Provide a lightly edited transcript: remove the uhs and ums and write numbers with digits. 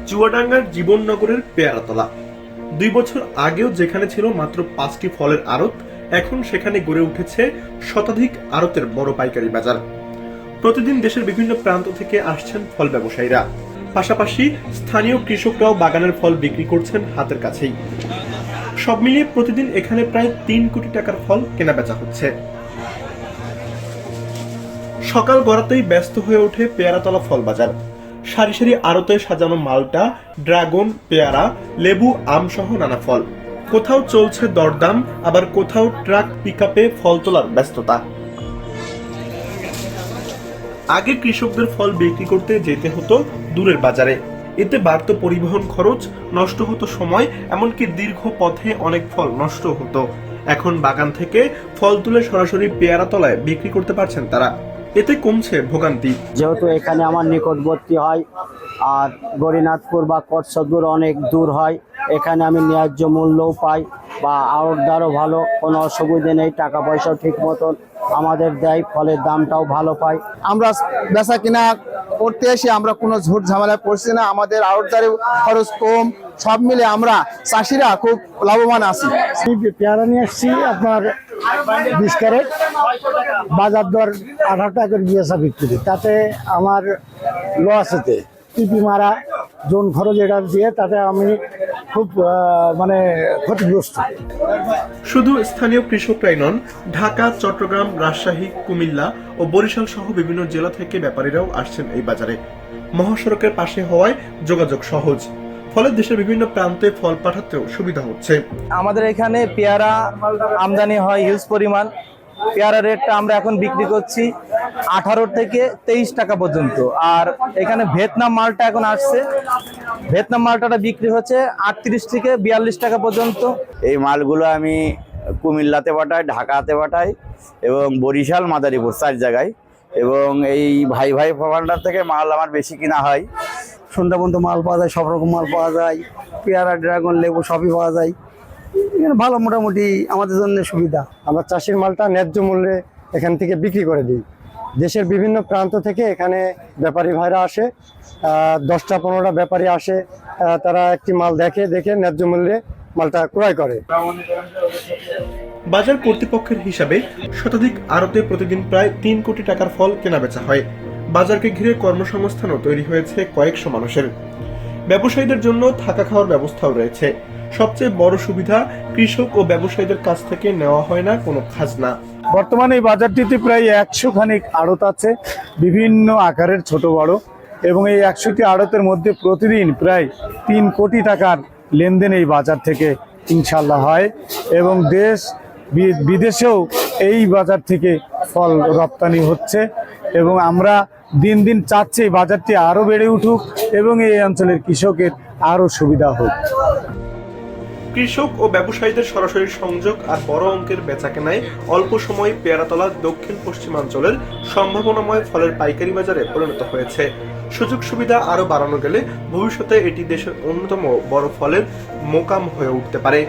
চুয়াডাঙ্গার জীবননগরের পেয়ারাতলা ২ বছর আগেও যেখানে ছিল মাত্র ৫টি ফলের আড়ত, এখন সেখানে গড়ে উঠেছে শতাধিক আড়তের বড় পাইকারি বাজার। প্রতিদিন দেশের বিভিন্ন প্রান্ত থেকে আসছেন ফল ব্যবসায়ীরা, পাশাপাশি স্থানীয় কৃষকরাও বাগানের ফল বিক্রি করছেন হাতের কাছেই। সব মিলিয়ে প্রতিদিন এখানে প্রায় ৩ কোটি টাকার ফল কেনাবেচা হচ্ছে। সকাল গড়াতেই ব্যস্ত হয়ে ওঠে পেয়ারাতলা ফল বাজার। সারি সারি আড়তে সাজানো মালটা, ড্রাগন, পেয়ারা, লেবু, আম সহ নানা ফল। কোথাও চলছে দরদাম, আবার কোথাও ট্রাক পিকআপে ফল তোলার ব্যস্ততা। আগে কৃষকদের ফল বিক্রি করতে যেতে হতো দূরের বাজারে, এতে বাড়তো পরিবহন খরচ, নষ্ট হতো সময়, এমনকি দীর্ঘ পথে অনেক ফল নষ্ট হতো। এখন বাগান থেকে ফল তুলে সরাসরি পেয়ারাতলায় বিক্রি করতে পারছেন তারা, এতে কমছে ভোগান্তি। যেহেতু এখানে আমার নিকটবর্তী হয় আর গরিনাথপুর বা কটসদপুর অনেক দূর হয়, এখানে আমি ন্যায্য মূল্যও পাই বা আড়তদারও ভালো, কোনো অসুবিধে নেই, টাকা পয়সাও ঠিক মতন আমাদের দেয়, ফলের দামটাও ভালো পাই। আমরা বেচা কিনা করতে এসে আমরা কোনো ঝুট ঝামেলায় পড়ছি না, আমাদের আড়তদারি খরচ কম, সব মিলে আমরা চাষিরা খুব লাভবান আছি। পেয়ারা নিয়ে এসছি আপনার 20 ক্যারেট, বাজার দর 18 টাকা করে দিয়েছে বিক্রি, তাতে আমার লস হতে টিপি মারা জোন খরচ এটা দিয়ে তাতে আমি খুব ক্ষতিগ্রস্ত। শুধু স্থানীয় কৃষকরাই নন, ঢাকা, চট্টগ্রাম, রাজশাহী, কুমিল্লা ও বরিশাল সহ বিভিন্ন জেলা থেকে ব্যাপারীরাও আসছেন এই বাজারে। মহাসড়কের পাশে হওয়ায় যোগাযোগ সহজ, ফলে দেশের বিভিন্ন প্রান্তে ফল পাঠাতেও সুবিধা হচ্ছে। আমাদের এখানে পেয়ারা আমদানি হয় হিউজ পরিমাণ। পেয়ারা রেটটা আমরা এখন বিক্রি করছি 18 থেকে 23 টাকা পর্যন্ত। আর এখানে ভিয়েতনাম মালটা এখন আসছে, ভিয়েতনাম মালটাটা বিক্রি হচ্ছে 38 থেকে 42 টাকা পর্যন্ত। এই মালগুলো আমি কুমিল্লাতে পাঠাই, ঢাকাতে পাঠাই এবং বরিশাল, মাদারীপুর 4 জায়গায়। এবং এই ভাই ভাই ভান্ডার থেকে মাল আমার বেশি কিনা হয়। সন্ধ্যা পর্যন্ত মাল পাওয়া যায়, সব রকম মাল পাওয়া যায়, পেয়ারা, ড্রাগন, লেবু সবই পাওয়া যায়। ভালো, মোটামুটি আমাদের জন্য সুবিধা। আমরা চাষির মালটা ন্যায্য মূল্যে এখান থেকে বিক্রি করে দিই। দেশের বিভিন্ন প্রান্ত থেকে এখানে ব্যাপারী ভাইরা আসে, 10টা-15টা ব্যাপারী আসে, তারা একটি মাল দেখে ন্যায্য মূল্যে মালটা ক্রয় করে। বাজার কর্তৃপক্ষের হিসাবে শতাধিক আড়তে প্রতিদিন প্রায় 3 কোটি টাকার ফল কেনাবেচা হয়। বাজারকে ঘিরে কর্মসংস্থানও তৈরি হয়েছে কয়েকশো মানুষের। ব্যবসায়ীদের জন্য থাকা খাওয়ার ব্যবস্থাও রয়েছে। সবচেয়ে বড় সুবিধা, কৃষক ও ব্যবসায়ীদের কাছ থেকে নেওয়া হয় না কোনো খাজনা। বর্তমানে এই বাজারটিতে প্রায় 100 খানিক আড়ত আছে, বিভিন্ন আকারের ছোট বড়, এবং এই 100টি আড়তের মধ্যে প্রতিদিন প্রায় 3 কোটি টাকার লেনদেন এই বাজার থেকে ইনশাল্লাহ হয়। এবং দেশ বিদেশেও এই বাজার থেকে ফল রপ্তানি হচ্ছে, এবং আমরা দিন দিন চাচ্ছি এই বাজারটি আরও বেড়ে উঠুক এবং এই অঞ্চলের কৃষকের আরও সুবিধা হোক। কৃষক ও ব্যবসায়ীদের সরাসরি সংযোগ আর বড় অঙ্কের বেচাকেনায় অল্প সময়ে পেয়ারাতলা দক্ষিণ পশ্চিমাঞ্চলের সম্ভাবনাময় ফলের পাইকারি বাজারে পরিণত হয়েছে। সুযোগ সুবিধা আরও বাড়ানো গেলে ভবিষ্যতে এটি দেশের অন্যতম বড় ফলের মোকাম হয়ে উঠতে পারে।